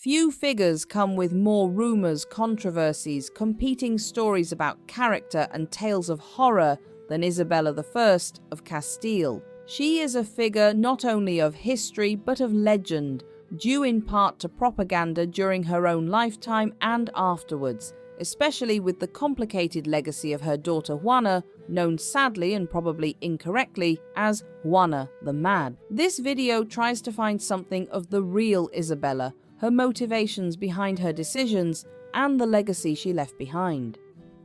Few figures come with more rumors, controversies, competing stories about character and tales of horror than Isabella I of Castile. She is a figure not only of history but of legend, due in part to propaganda during her own lifetime and afterwards, especially with the complicated legacy of her daughter Juana, known sadly and probably incorrectly as Juana the Mad. This video tries to find something of the real Isabella, her motivations behind her decisions, and the legacy she left behind.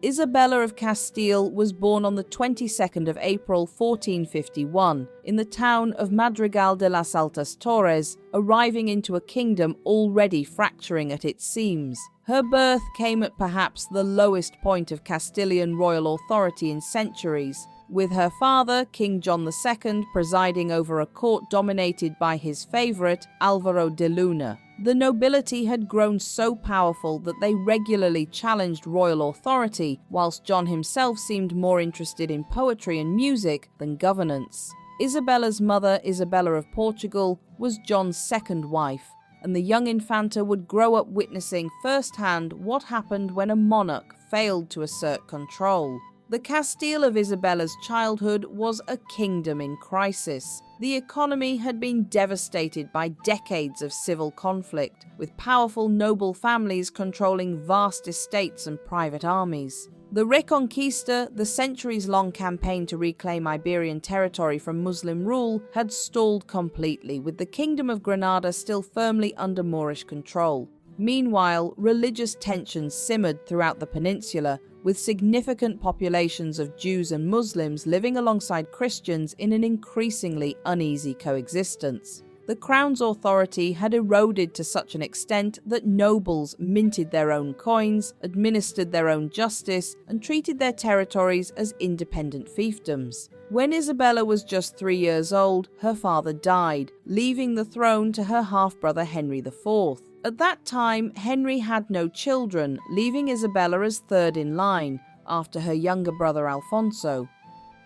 Isabella of Castile was born on the 22nd of April 1451 in the town of Madrigal de las Altas Torres, arriving into a kingdom already fracturing at its seams. Her birth came at perhaps the lowest point of Castilian royal authority in centuries, with her father, King John II, presiding over a court dominated by his favourite, Álvaro de Luna. The nobility had grown so powerful that they regularly challenged royal authority, whilst John himself seemed more interested in poetry and music than governance. Isabella's mother, Isabella of Portugal, was John's second wife, and the young Infanta would grow up witnessing firsthand what happened when a monarch failed to assert control. The Castile of Isabella's childhood was a kingdom in crisis. The economy had been devastated by decades of civil conflict, with powerful noble families controlling vast estates and private armies. The Reconquista, the centuries-long campaign to reclaim Iberian territory from Muslim rule, had stalled completely, with the Kingdom of Granada still firmly under Moorish control. Meanwhile, religious tensions simmered throughout the peninsula, with significant populations of Jews and Muslims living alongside Christians in an increasingly uneasy coexistence. The crown's authority had eroded to such an extent that nobles minted their own coins, administered their own justice, and treated their territories as independent fiefdoms. When Isabella was just 3 years old, her father died, leaving the throne to her half-brother Henry IV. At that time, Henry had no children, leaving Isabella as third in line, after her younger brother Alfonso.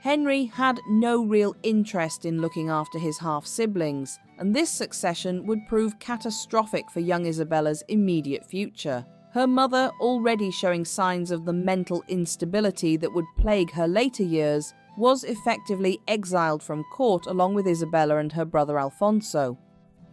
Henry had no real interest in looking after his half-siblings, and this succession would prove catastrophic for young Isabella's immediate future. Her mother, already showing signs of the mental instability that would plague her later years, was effectively exiled from court along with Isabella and her brother Alfonso.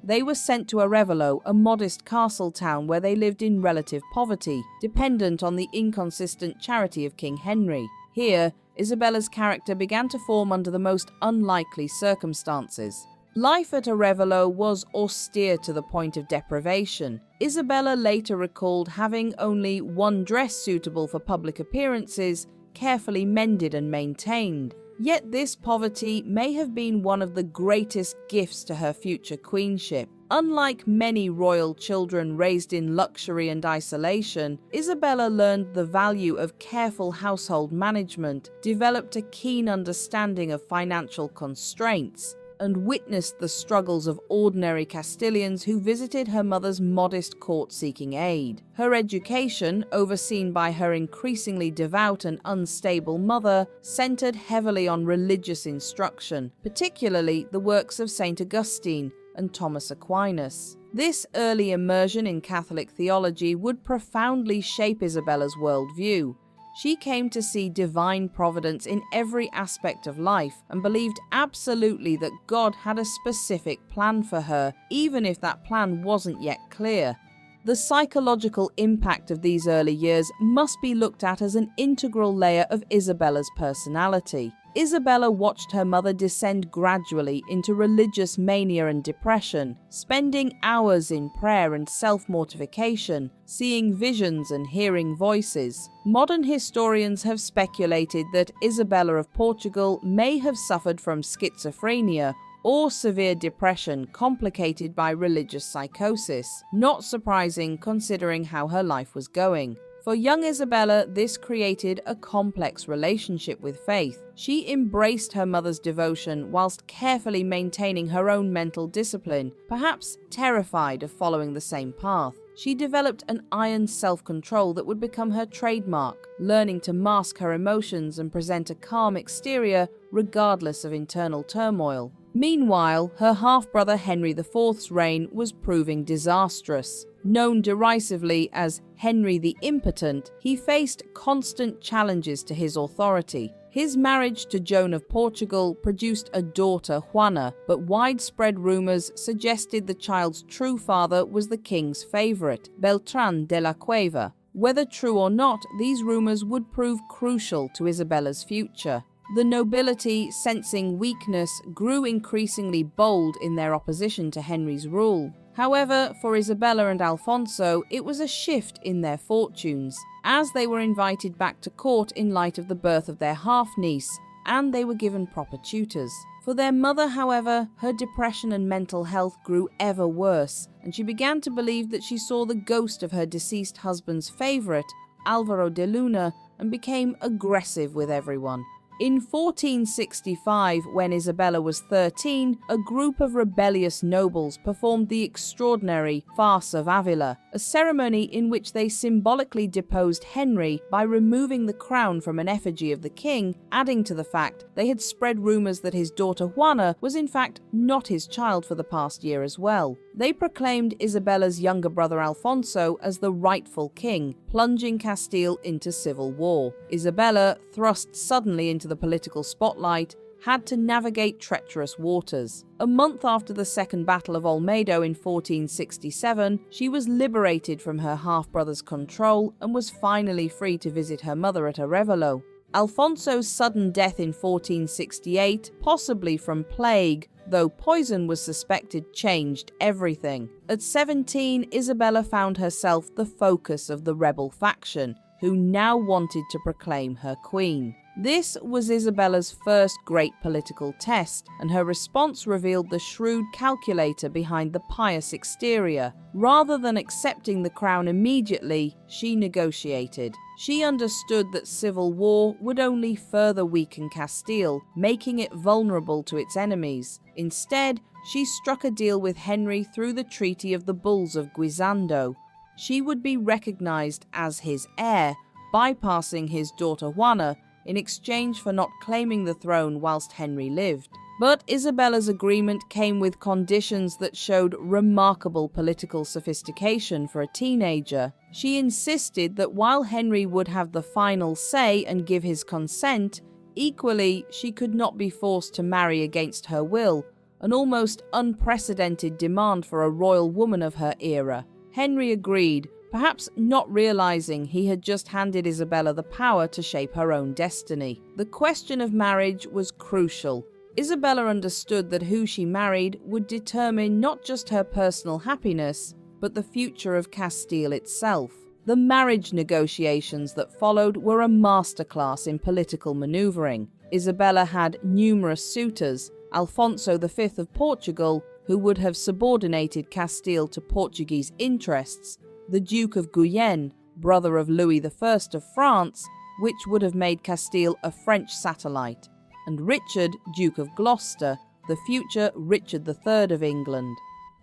They were sent to Arevalo, a modest castle town where they lived in relative poverty, dependent on the inconsistent charity of King Henry. Here, Isabella's character began to form under the most unlikely circumstances. Life at Arevalo was austere to the point of deprivation. Isabella later recalled having only one dress suitable for public appearances, carefully mended and maintained. Yet this poverty may have been one of the greatest gifts to her future queenship. Unlike many royal children raised in luxury and isolation, Isabella learned the value of careful household management, developed a keen understanding of financial constraints, and witnessed the struggles of ordinary Castilians who visited her mother's modest court seeking aid. Her education, overseen by her increasingly devout and unstable mother, centered heavily on religious instruction, particularly the works of Saint Augustine and Thomas Aquinas. This early immersion in Catholic theology would profoundly shape Isabella's worldview. She came to see divine providence in every aspect of life and believed absolutely that God had a specific plan for her, even if that plan wasn't yet clear. The psychological impact of these early years must be looked at as an integral layer of Isabella's personality. Isabella watched her mother descend gradually into religious mania and depression, spending hours in prayer and self-mortification, seeing visions and hearing voices. Modern historians have speculated that Isabella of Portugal may have suffered from schizophrenia or severe depression complicated by religious psychosis. Not surprising considering how her life was going. For young Isabella, this created a complex relationship with faith. She embraced her mother's devotion whilst carefully maintaining her own mental discipline, perhaps terrified of following the same path. She developed an iron self-control that would become her trademark, learning to mask her emotions and present a calm exterior regardless of internal turmoil. Meanwhile, her half-brother Henry IV's reign was proving disastrous. Known derisively as Henry the Impotent, he faced constant challenges to his authority. His marriage to Joan of Portugal produced a daughter, Juana, but widespread rumours suggested the child's true father was the king's favourite, Beltrán de la Cueva. Whether true or not, these rumours would prove crucial to Isabella's future. The nobility, sensing weakness, grew increasingly bold in their opposition to Henry's rule. However, for Isabella and Alfonso, it was a shift in their fortunes, as they were invited back to court in light of the birth of their half-niece, and they were given proper tutors. For their mother, however, her depression and mental health grew ever worse, and she began to believe that she saw the ghost of her deceased husband's favourite, Álvaro de Luna, and became aggressive with everyone. In 1465, when Isabella was 13, a group of rebellious nobles performed the extraordinary Farce of Avila, a ceremony in which they symbolically deposed Henry by removing the crown from an effigy of the king, adding to the fact they had spread rumours that his daughter Juana was in fact not his child for the past year as well. They proclaimed Isabella's younger brother Alfonso as the rightful king, plunging Castile into civil war. Isabella, thrust suddenly into the political spotlight, had to navigate treacherous waters. A month after the Second Battle of Olmedo in 1467, she was liberated from her half-brother's control and was finally free to visit her mother at Arevalo. Alfonso's sudden death in 1468, possibly from plague, though poison was suspected, changed everything. At 17, Isabella found herself the focus of the rebel faction, who now wanted to proclaim her queen. This was Isabella's first great political test, and her response revealed the shrewd calculator behind the pious exterior. Rather than accepting the crown immediately, she negotiated. She understood that civil war would only further weaken Castile, making it vulnerable to its enemies. Instead, she struck a deal with Henry through the Treaty of the Bulls of Guisando. She would be recognized as his heir, bypassing his daughter Juana, in exchange for not claiming the throne whilst Henry lived. But Isabella's agreement came with conditions that showed remarkable political sophistication for a teenager. She insisted that while Henry would have the final say and give his consent, equally she could not be forced to marry against her will, an almost unprecedented demand for a royal woman of her era. Henry agreed, perhaps not realizing he had just handed Isabella the power to shape her own destiny. The question of marriage was crucial. Isabella understood that who she married would determine not just her personal happiness, but the future of Castile itself. The marriage negotiations that followed were a masterclass in political maneuvering. Isabella had numerous suitors, Alfonso V of Portugal, who would have subordinated Castile to Portuguese interests, the Duke of Guyenne, brother of Louis I of France, which would have made Castile a French satellite, and Richard, Duke of Gloucester, the future Richard III of England.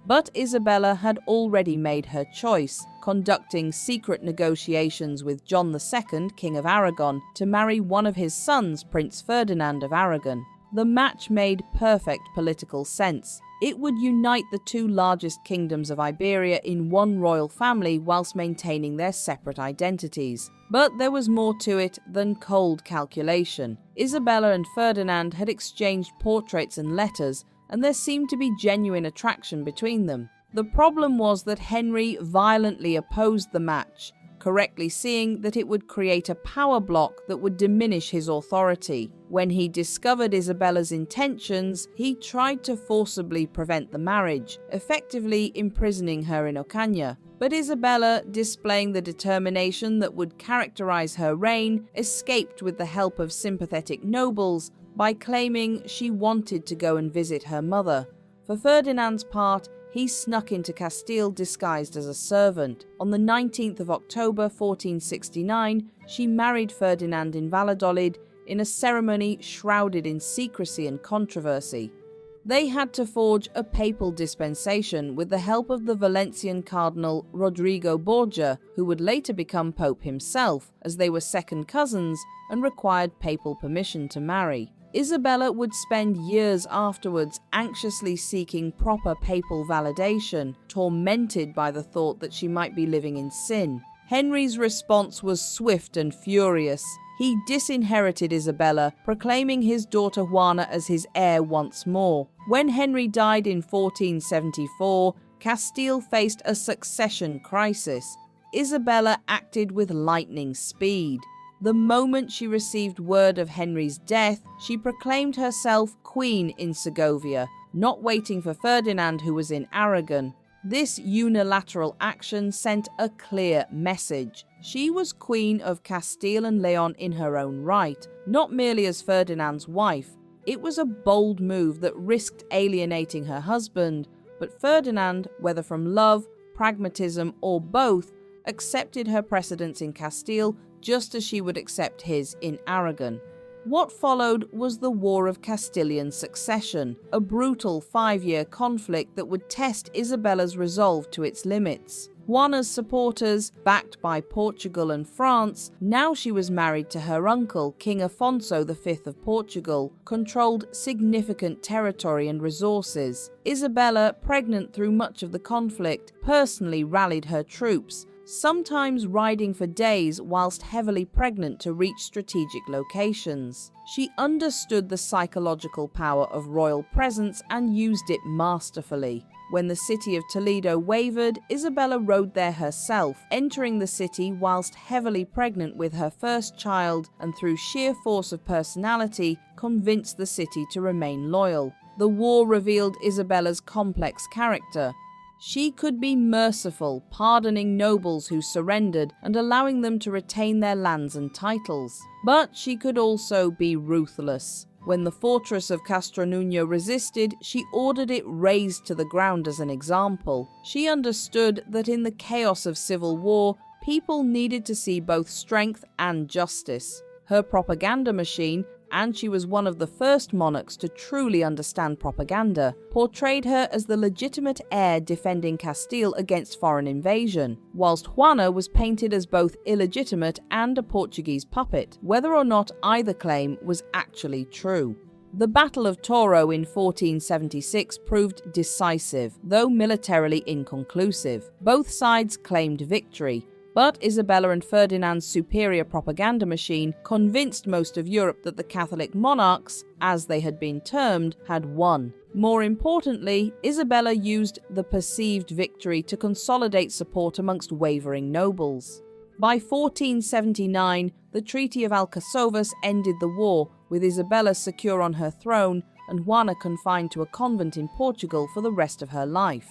But Isabella had already made her choice, conducting secret negotiations with John II, King of Aragon, to marry one of his sons, Prince Ferdinand of Aragon. The match made perfect political sense. It would unite the two largest kingdoms of Iberia in one royal family whilst maintaining their separate identities. But there was more to it than cold calculation. Isabella and Ferdinand had exchanged portraits and letters, and there seemed to be genuine attraction between them. The problem was that Henry violently opposed the match, correctly seeing that it would create a power block that would diminish his authority. When he discovered Isabella's intentions, he tried to forcibly prevent the marriage, effectively imprisoning her in Ocaña. But Isabella, displaying the determination that would characterize her reign, escaped with the help of sympathetic nobles by claiming she wanted to go and visit her mother. For Ferdinand's part, he snuck into Castile disguised as a servant. On the 19th of October 1469, she married Ferdinand in Valladolid in a ceremony shrouded in secrecy and controversy. They had to forge a papal dispensation with the help of the Valencian Cardinal Rodrigo Borgia, who would later become Pope himself, as they were second cousins and required papal permission to marry. Isabella would spend years afterwards anxiously seeking proper papal validation, tormented by the thought that she might be living in sin. Henry's response was swift and furious. He disinherited Isabella, proclaiming his daughter Juana as his heir once more. When Henry died in 1474, Castile faced a succession crisis. Isabella acted with lightning speed. The moment she received word of Henry's death, she proclaimed herself Queen in Segovia, not waiting for Ferdinand, who was in Aragon. This unilateral action sent a clear message. She was Queen of Castile and Leon in her own right, not merely as Ferdinand's wife. It was a bold move that risked alienating her husband, but Ferdinand, whether from love, pragmatism, or both, accepted her precedence in Castile just as she would accept his in Aragon. What followed was the War of Castilian Succession, a brutal 5-year conflict that would test Isabella's resolve to its limits. Juana's supporters, backed by Portugal and France, now she was married to her uncle, King Afonso V of Portugal, controlled significant territory and resources. Isabella, pregnant through much of the conflict, personally rallied her troops, sometimes riding for days whilst heavily pregnant to reach strategic locations. She understood the psychological power of royal presence and used it masterfully. When the city of Toledo wavered, Isabella rode there herself, entering the city whilst heavily pregnant with her first child, and through sheer force of personality convinced the city to remain loyal. The war revealed Isabella's complex character. She could be merciful, pardoning nobles who surrendered and allowing them to retain their lands and titles. But she could also be ruthless. When the fortress of Castronunio resisted, she ordered it razed to the ground as an example. She understood that in the chaos of civil war, people needed to see both strength and justice. Her propaganda machine, and she was one of the first monarchs to truly understand propaganda, portrayed her as the legitimate heir defending Castile against foreign invasion, whilst Juana was painted as both illegitimate and a Portuguese puppet, whether or not either claim was actually true. The Battle of Toro in 1476 proved decisive, though militarily inconclusive. Both sides claimed victory, but Isabella and Ferdinand's superior propaganda machine convinced most of Europe that the Catholic monarchs, as they had been termed, had won. More importantly, Isabella used the perceived victory to consolidate support amongst wavering nobles. By 1479, the Treaty of Alcasovas ended the war, with Isabella secure on her throne and Juana confined to a convent in Portugal for the rest of her life.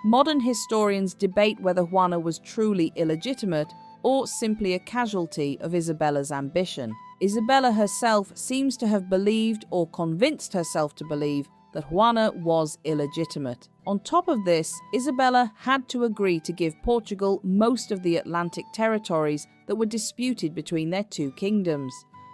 Modern historians debate whether Juana was truly illegitimate or simply a casualty of Isabella's ambition. Isabella herself seems to have believed or convinced herself to believe that Juana was illegitimate. On top of this, Isabella had to agree to give Portugal most of the Atlantic territories that were disputed between their two kingdoms.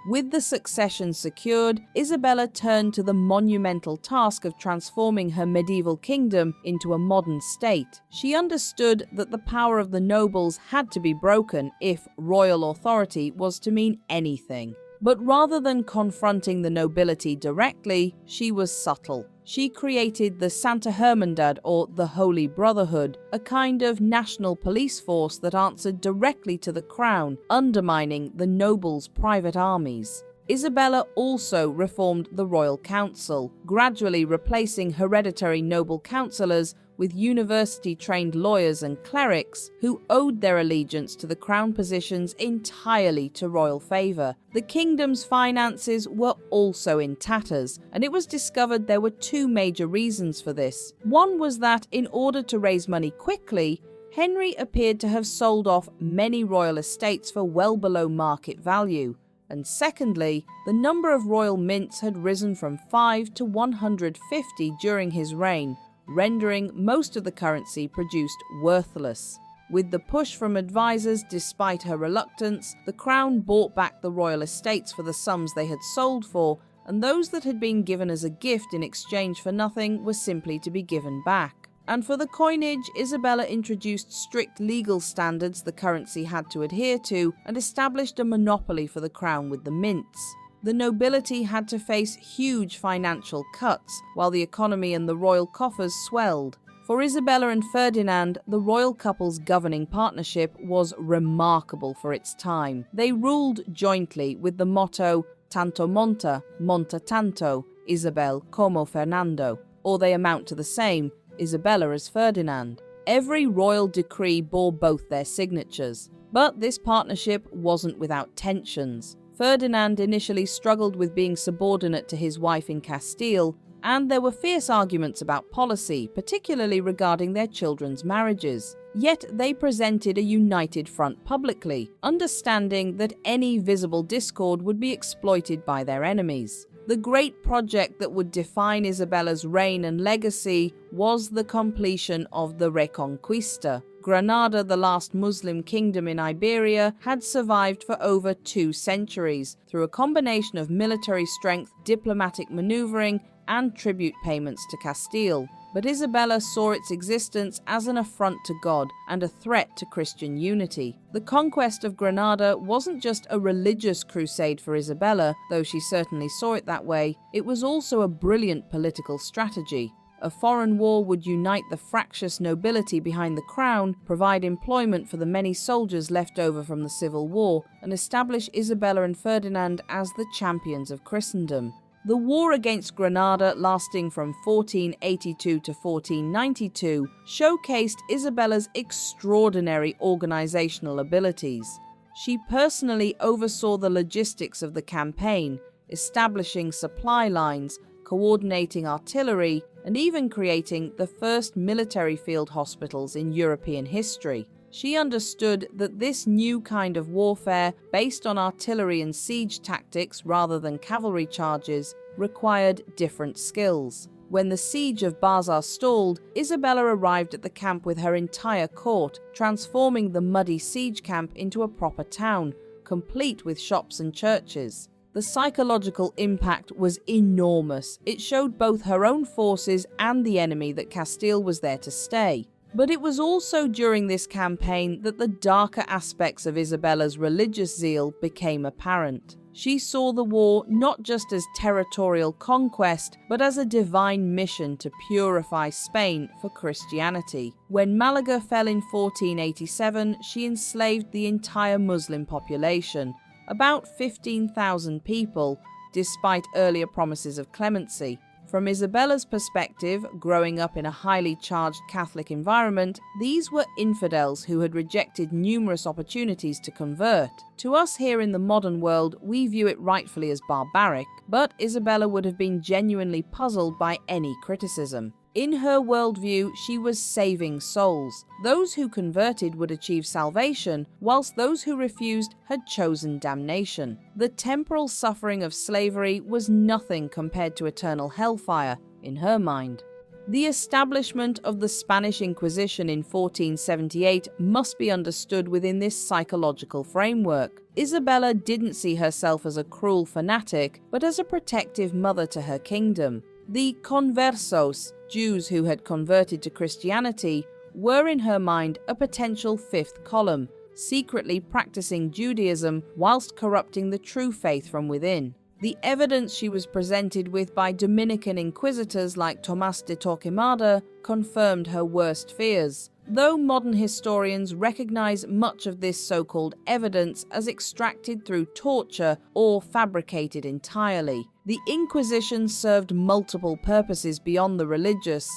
With the succession secured, Isabella turned to the monumental task of transforming her medieval kingdom into a modern state. She understood that the power of the nobles had to be broken if royal authority was to mean anything. But rather than confronting the nobility directly, she was subtle. She created the Santa Hermandad, or the Holy Brotherhood, a kind of national police force that answered directly to the crown, undermining the nobles' private armies. Isabella also reformed the royal council, gradually replacing hereditary noble councillors with university-trained lawyers and clerics who owed their allegiance to the crown positions entirely to royal favour. The kingdom's finances were also in tatters, and it was discovered there were two major reasons for this. One was that in order to raise money quickly, Henry appeared to have sold off many royal estates for well below market value. And secondly, the number of royal mints had risen from 5 to 150 during his reign, rendering most of the currency produced worthless. With the push from advisors despite her reluctance, the crown bought back the royal estates for the sums they had sold for, and those that had been given as a gift in exchange for nothing were simply to be given back. And for the coinage, Isabella introduced strict legal standards the currency had to adhere to and established a monopoly for the crown with the mints. The nobility had to face huge financial cuts, while the economy and the royal coffers swelled. For Isabella and Ferdinand, the royal couple's governing partnership was remarkable for its time. They ruled jointly with the motto tanto monta, monta tanto, Isabel como Fernando, or they amount to the same, Isabella as Ferdinand. Every royal decree bore both their signatures. But this partnership wasn't without tensions. Ferdinand initially struggled with being subordinate to his wife in Castile, and there were fierce arguments about policy, particularly regarding their children's marriages. Yet they presented a united front publicly, understanding that any visible discord would be exploited by their enemies. The great project that would define Isabella's reign and legacy was the completion of the Reconquista. Granada, the last Muslim kingdom in Iberia, had survived for over 2 centuries through a combination of military strength, diplomatic maneuvering, and tribute payments to Castile. But Isabella saw its existence as an affront to God and a threat to Christian unity. The conquest of Granada wasn't just a religious crusade for Isabella, though she certainly saw it that way, it was also a brilliant political strategy. A foreign war would unite the fractious nobility behind the crown, provide employment for the many soldiers left over from the Civil War, and establish Isabella and Ferdinand as the champions of Christendom. The war against Granada, lasting from 1482 to 1492, showcased Isabella's extraordinary organizational abilities. She personally oversaw the logistics of the campaign, establishing supply lines, coordinating artillery, and even creating the first military field hospitals in European history. She understood that this new kind of warfare, based on artillery and siege tactics rather than cavalry charges, required different skills. When the siege of Bazaar stalled, Isabella arrived at the camp with her entire court, transforming the muddy siege camp into a proper town, complete with shops and churches. The psychological impact was enormous. It showed both her own forces and the enemy that Castile was there to stay. But it was also during this campaign that the darker aspects of Isabella's religious zeal became apparent. She saw the war not just as territorial conquest, but as a divine mission to purify Spain for Christianity. When Malaga fell in 1487, she enslaved the entire Muslim population, about 15,000 people, despite earlier promises of clemency. From Isabella's perspective, growing up in a highly charged Catholic environment, these were infidels who had rejected numerous opportunities to convert. To us here in the modern world, we view it rightfully as barbaric, but Isabella would have been genuinely puzzled by any criticism. In her worldview, she was saving souls. Those who converted would achieve salvation, whilst those who refused had chosen damnation. The temporal suffering of slavery was nothing compared to eternal hellfire, in her mind. The establishment of the Spanish Inquisition in 1478 must be understood within this psychological framework. Isabella didn't see herself as a cruel fanatic, but as a protective mother to her kingdom. The conversos, Jews who had converted to Christianity, were in her mind a potential fifth column, secretly practicing Judaism whilst corrupting the true faith from within. The evidence she was presented with by Dominican inquisitors like Tomás de Torquemada confirmed her worst fears, though modern historians recognize much of this so-called evidence as extracted through torture or fabricated entirely. The Inquisition served multiple purposes beyond the religious.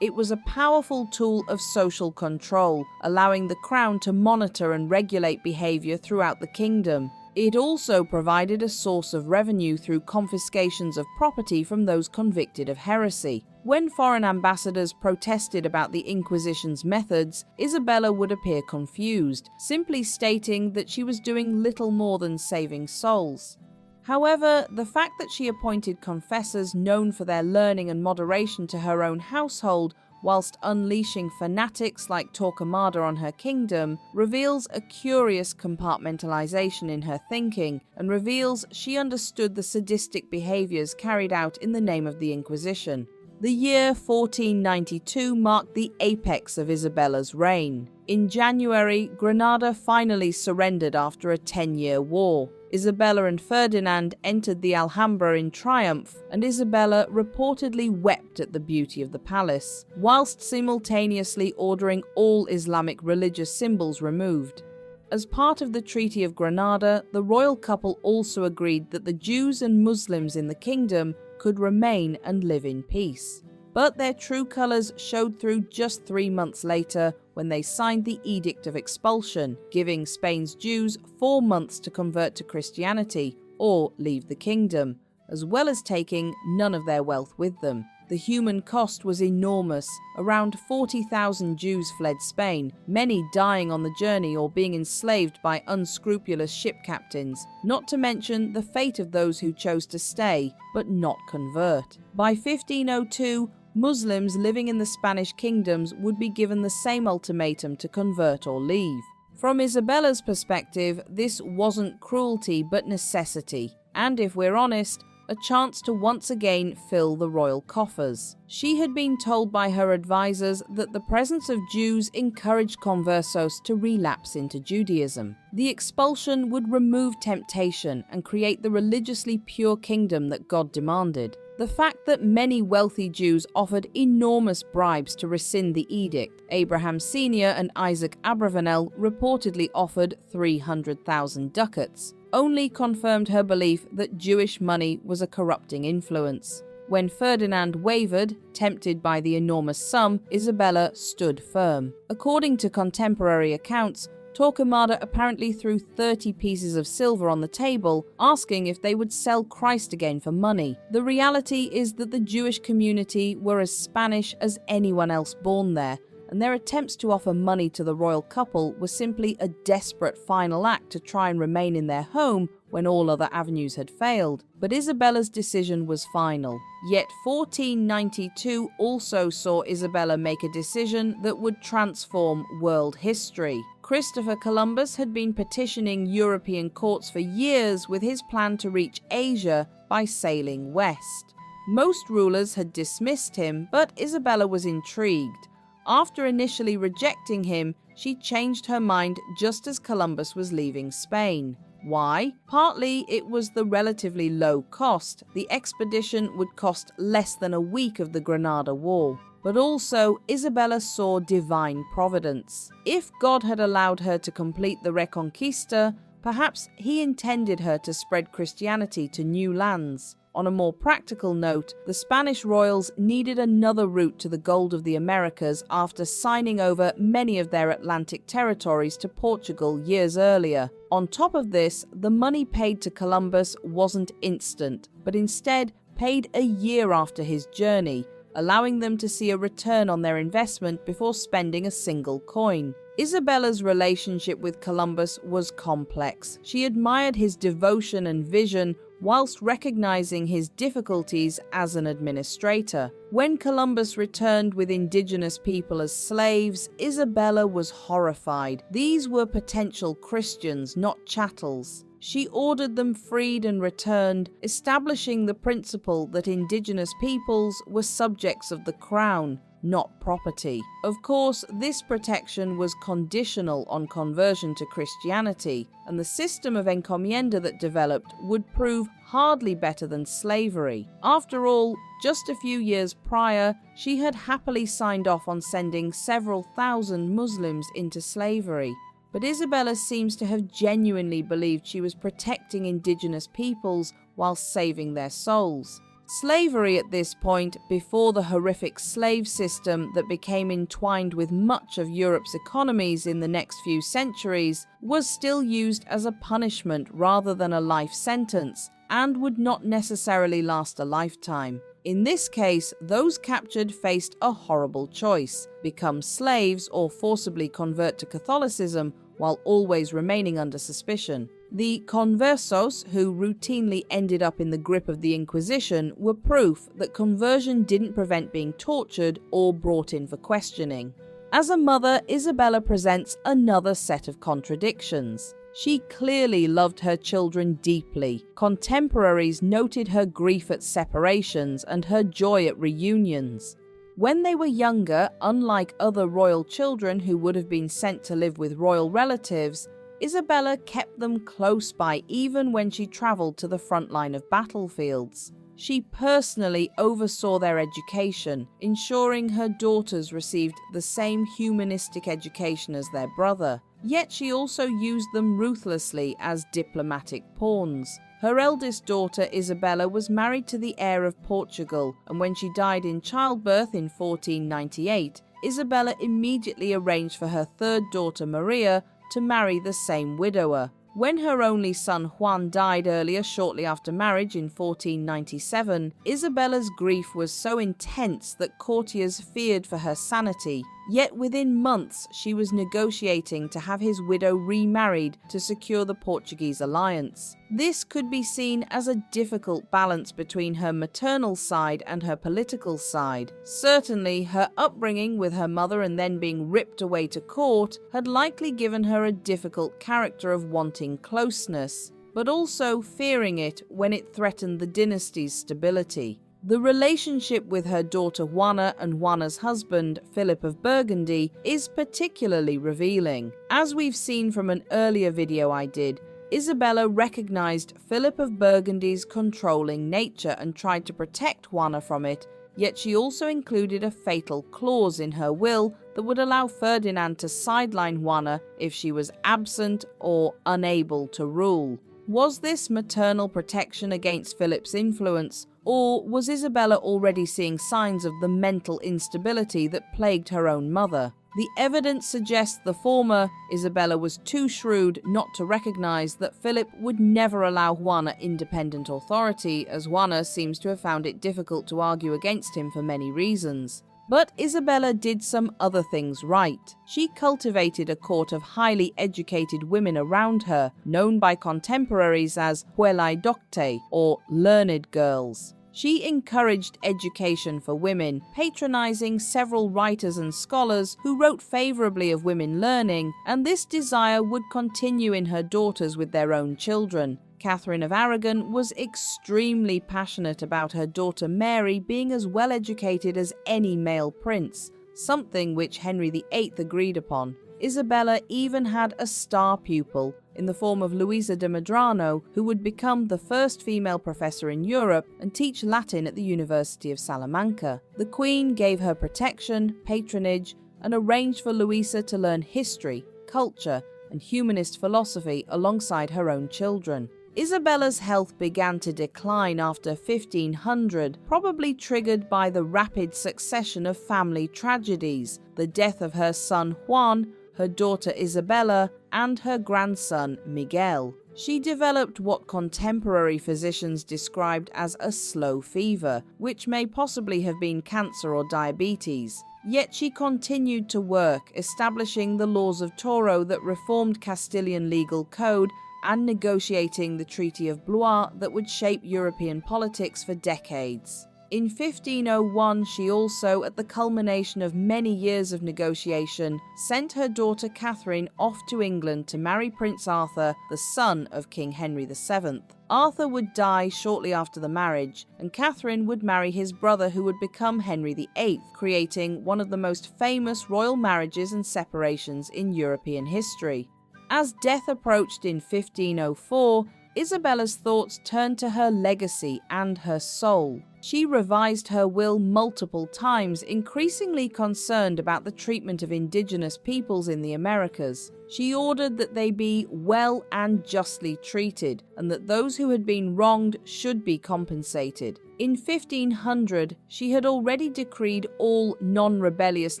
It was a powerful tool of social control, allowing the crown to monitor and regulate behavior throughout the kingdom. It also provided a source of revenue through confiscations of property from those convicted of heresy. When foreign ambassadors protested about the Inquisition's methods, Isabella would appear confused, simply stating that she was doing little more than saving souls. However, the fact that she appointed confessors known for their learning and moderation to her own household, whilst unleashing fanatics like Torquemada on her kingdom, reveals a curious compartmentalization in her thinking, and reveals she understood the sadistic behaviors carried out in the name of the Inquisition. The year 1492 marked the apex of Isabella's reign. In January, Granada finally surrendered after a 10-year war. Isabella and Ferdinand entered the Alhambra in triumph, and Isabella reportedly wept at the beauty of the palace, whilst simultaneously ordering all Islamic religious symbols removed. As part of the Treaty of Granada, the royal couple also agreed that the Jews and Muslims in the kingdom could remain and live in peace. But their true colours showed through just 3 months later when they signed the Edict of Expulsion, giving Spain's Jews 4 months to convert to Christianity or leave the kingdom, as well as taking none of their wealth with them. The human cost was enormous. Around 40,000 Jews fled Spain, many dying on the journey or being enslaved by unscrupulous ship captains, not to mention the fate of those who chose to stay but not convert. By 1502, Muslims living in the Spanish kingdoms would be given the same ultimatum to convert or leave. From Isabella's perspective, this wasn't cruelty but necessity, and if we're honest, a chance to once again fill the royal coffers. She had been told by her advisors that the presence of Jews encouraged conversos to relapse into Judaism. The expulsion would remove temptation and create the religiously pure kingdom that God demanded. The fact that many wealthy Jews offered enormous bribes to rescind the edict, Abraham Sr. and Isaac Abravanel reportedly offered 300,000 ducats, only confirmed her belief that Jewish money was a corrupting influence. When Ferdinand wavered, tempted by the enormous sum, Isabella stood firm. According to contemporary accounts, Torquemada apparently threw 30 pieces of silver on the table, asking if they would sell Christ again for money. The reality is that the Jewish community were as Spanish as anyone else born there, and their attempts to offer money to the royal couple were simply a desperate final act to try and remain in their home when all other avenues had failed. But Isabella's decision was final. Yet 1492 also saw Isabella make a decision that would transform world history. Christopher Columbus had been petitioning European courts for years with his plan to reach Asia by sailing west. Most rulers had dismissed him, but Isabella was intrigued. After initially rejecting him, she changed her mind just as Columbus was leaving Spain. Why? Partly it was the relatively low cost. The expedition would cost less than a week of the Granada War. But also, Isabella saw divine providence. If God had allowed her to complete the Reconquista, perhaps he intended her to spread Christianity to new lands. On a more practical note, the Spanish royals needed another route to the gold of the Americas after signing over many of their Atlantic territories to Portugal years earlier. On top of this, the money paid to Columbus wasn't instant, but instead paid a year after his journey, allowing them to see a return on their investment before spending a single coin. Isabella's relationship with Columbus was complex. She admired his devotion and vision whilst recognizing his difficulties as an administrator. When Columbus returned with indigenous people as slaves, Isabella was horrified. These were potential Christians, not chattels. She ordered them freed and returned, establishing the principle that indigenous peoples were subjects of the crown, not property. Of course, this protection was conditional on conversion to Christianity, and the system of encomienda that developed would prove hardly better than slavery. After all, just a few years prior, she had happily signed off on sending several thousand Muslims into slavery. But Isabella seems to have genuinely believed she was protecting indigenous peoples while saving their souls. Slavery at this point, before the horrific slave system that became entwined with much of Europe's economies in the next few centuries, was still used as a punishment rather than a life sentence, and would not necessarily last a lifetime. In this case, those captured faced a horrible choice: become slaves or forcibly convert to Catholicism while always remaining under suspicion. The conversos, who routinely ended up in the grip of the Inquisition, were proof that conversion didn't prevent being tortured or brought in for questioning. As a mother, Isabella presents another set of contradictions. She clearly loved her children deeply. Contemporaries noted her grief at separations and her joy at reunions. When they were younger, unlike other royal children who would have been sent to live with royal relatives, Isabella kept them close by even when she travelled to the front line of battlefields. She personally oversaw their education, ensuring her daughters received the same humanistic education as their brother. Yet she also used them ruthlessly as diplomatic pawns. Her eldest daughter, Isabella, was married to the heir of Portugal, and when she died in childbirth in 1498, Isabella immediately arranged for her third daughter, Maria, to marry the same widower. When her only son Juan died earlier shortly after marriage in 1497, Isabella's grief was so intense that courtiers feared for her sanity. Yet within months she was negotiating to have his widow remarried to secure the Portuguese alliance. This could be seen as a difficult balance between her maternal side and her political side. Certainly, her upbringing with her mother and then being ripped away to court had likely given her a difficult character of wanting closeness, but also fearing it when it threatened the dynasty's stability. The relationship with her daughter Juana and Juana's husband, Philip of Burgundy, is particularly revealing. As we've seen from an earlier video I did, Isabella recognized Philip of Burgundy's controlling nature and tried to protect Juana from it, yet she also included a fatal clause in her will that would allow Ferdinand to sideline Juana if she was absent or unable to rule. Was this maternal protection against Philip's influence, or was Isabella already seeing signs of the mental instability that plagued her own mother? The evidence suggests the former. Isabella was too shrewd not to recognize that Philip would never allow Juana independent authority, as Juana seems to have found it difficult to argue against him for many reasons. But Isabella did some other things right. She cultivated a court of highly educated women around her, known by contemporaries as puellae doctae, or learned girls. She encouraged education for women, patronizing several writers and scholars who wrote favorably of women learning, and this desire would continue in her daughters with their own children. Catherine of Aragon was extremely passionate about her daughter Mary being as well educated as any male prince, something which Henry VIII agreed upon. Isabella even had a star pupil in the form of Luisa de Medrano, who would become the first female professor in Europe and teach Latin at the University of Salamanca. The Queen gave her protection, patronage, and arranged for Luisa to learn history, culture, and humanist philosophy alongside her own children. Isabella's health began to decline after 1500, probably triggered by the rapid succession of family tragedies, the death of her son Juan, her daughter Isabella, and her grandson Miguel. She developed what contemporary physicians described as a slow fever, which may possibly have been cancer or diabetes. Yet she continued to work, establishing the laws of Toro that reformed Castilian legal code and negotiating the Treaty of Blois that would shape European politics for decades. In 1501, she also, at the culmination of many years of negotiation, sent her daughter Catherine off to England to marry Prince Arthur, the son of King Henry VII. Arthur would die shortly after the marriage, and Catherine would marry his brother, who would become Henry VIII, creating one of the most famous royal marriages and separations in European history. As death approached in 1504, Isabella's thoughts turned to her legacy and her soul. She revised her will multiple times, increasingly concerned about the treatment of indigenous peoples in the Americas. She ordered that they be well and justly treated, and that those who had been wronged should be compensated. In 1500, she had already decreed all non-rebellious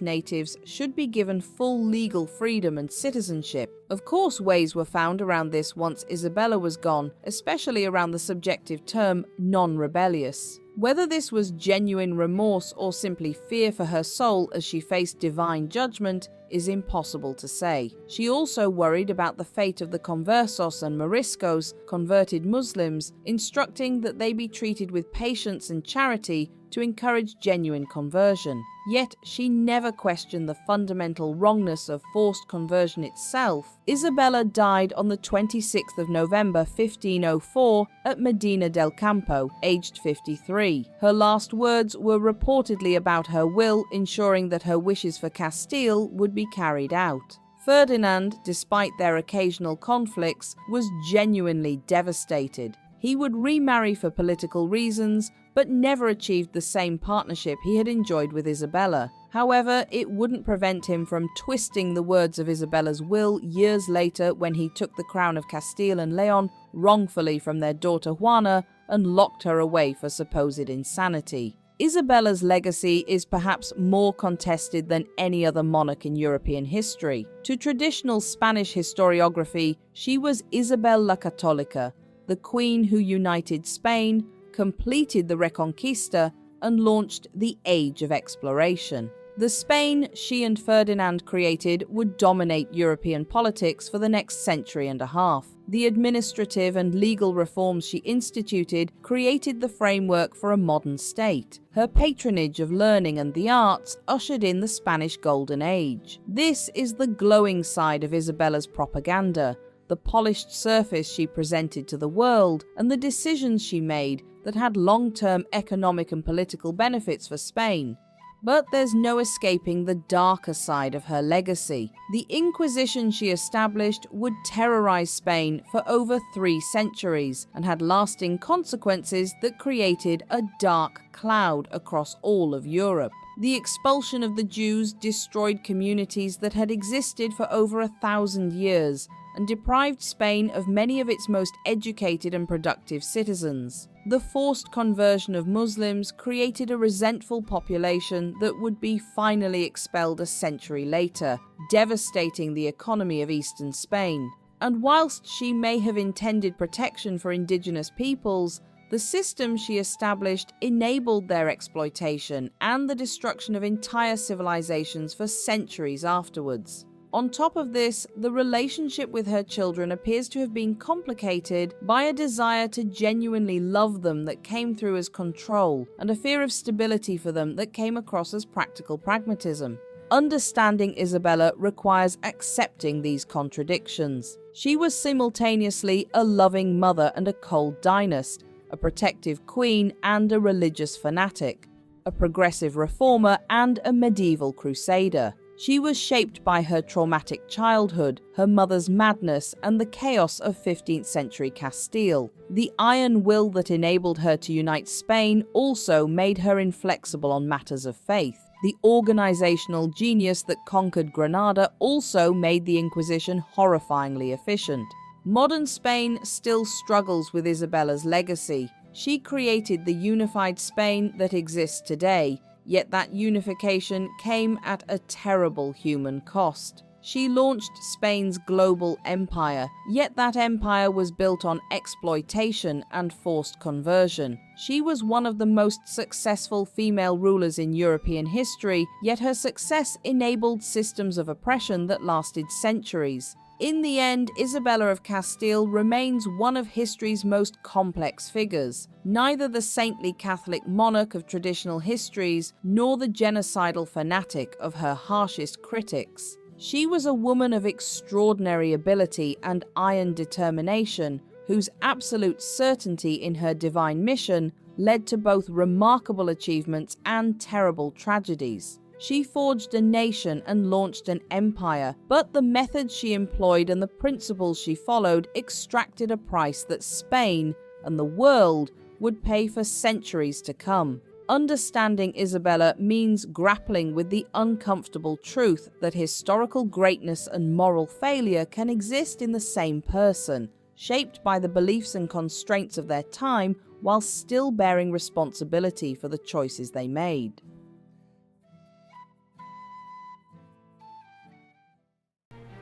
natives should be given full legal freedom and citizenship. Of course, ways were found around this once Isabella was gone, especially around the subjective term non-rebellious. Whether this was genuine remorse or simply fear for her soul as she faced divine judgment is impossible to say. She also worried about the fate of the conversos and moriscos, converted Muslims, instructing that they be treated with patience and charity to encourage genuine conversion. Yet she never questioned the fundamental wrongness of forced conversion itself. Isabella died on the 26th of November 1504 at Medina del Campo, aged 53. Her last words were reportedly about her will ensuring that her wishes for Castile would be carried out. Ferdinand, despite their occasional conflicts, was genuinely devastated. He would remarry for political reasons, but never achieved the same partnership he had enjoyed with Isabella. However, it wouldn't prevent him from twisting the words of Isabella's will years later when he took the crown of Castile and Leon wrongfully from their daughter Juana and locked her away for supposed insanity. Isabella's legacy is perhaps more contested than any other monarch in European history. To traditional Spanish historiography, she was Isabel la Católica, the queen who united Spain, completed the Reconquista, and launched the Age of Exploration. The Spain she and Ferdinand created would dominate European politics for the next century and a half. The administrative and legal reforms she instituted created the framework for a modern state. Her patronage of learning and the arts ushered in the Spanish Golden Age. This is the glowing side of Isabella's propaganda, the polished surface she presented to the world, and the decisions she made that had long-term economic and political benefits for Spain. But there's no escaping the darker side of her legacy. The Inquisition she established would terrorize Spain for over 3 centuries and had lasting consequences that created a dark cloud across all of Europe. The expulsion of the Jews destroyed communities that had existed for over 1,000 years and deprived Spain of many of its most educated and productive citizens. The forced conversion of Muslims created a resentful population that would be finally expelled a century later, devastating the economy of eastern Spain. And whilst she may have intended protection for indigenous peoples, the system she established enabled their exploitation and the destruction of entire civilizations for centuries afterwards. On top of this, the relationship with her children appears to have been complicated by a desire to genuinely love them that came through as control, and a fear of stability for them that came across as practical pragmatism. Understanding Isabella requires accepting these contradictions. She was simultaneously a loving mother and a cold dynast, a protective queen and a religious fanatic, a progressive reformer and a medieval crusader. She was shaped by her traumatic childhood, her mother's madness, and the chaos of 15th century Castile. The iron will that enabled her to unite Spain also made her inflexible on matters of faith. The organizational genius that conquered Granada also made the Inquisition horrifyingly efficient. Modern Spain still struggles with Isabella's legacy. She created the unified Spain that exists today, yet that unification came at a terrible human cost. She launched Spain's global empire, yet that empire was built on exploitation and forced conversion. She was one of the most successful female rulers in European history, yet her success enabled systems of oppression that lasted centuries. In the end, Isabella of Castile remains one of history's most complex figures. Neither the saintly Catholic monarch of traditional histories, nor the genocidal fanatic of her harshest critics. She was a woman of extraordinary ability and iron determination, whose absolute certainty in her divine mission led to both remarkable achievements and terrible tragedies. She forged a nation and launched an empire, but the methods she employed and the principles she followed extracted a price that Spain and the world would pay for centuries to come. Understanding Isabella means grappling with the uncomfortable truth that historical greatness and moral failure can exist in the same person, shaped by the beliefs and constraints of their time while still bearing responsibility for the choices they made.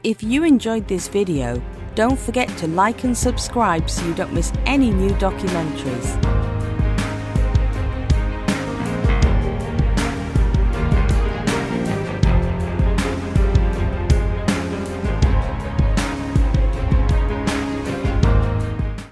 If you enjoyed this video, don't forget to like and subscribe so you don't miss any new documentaries.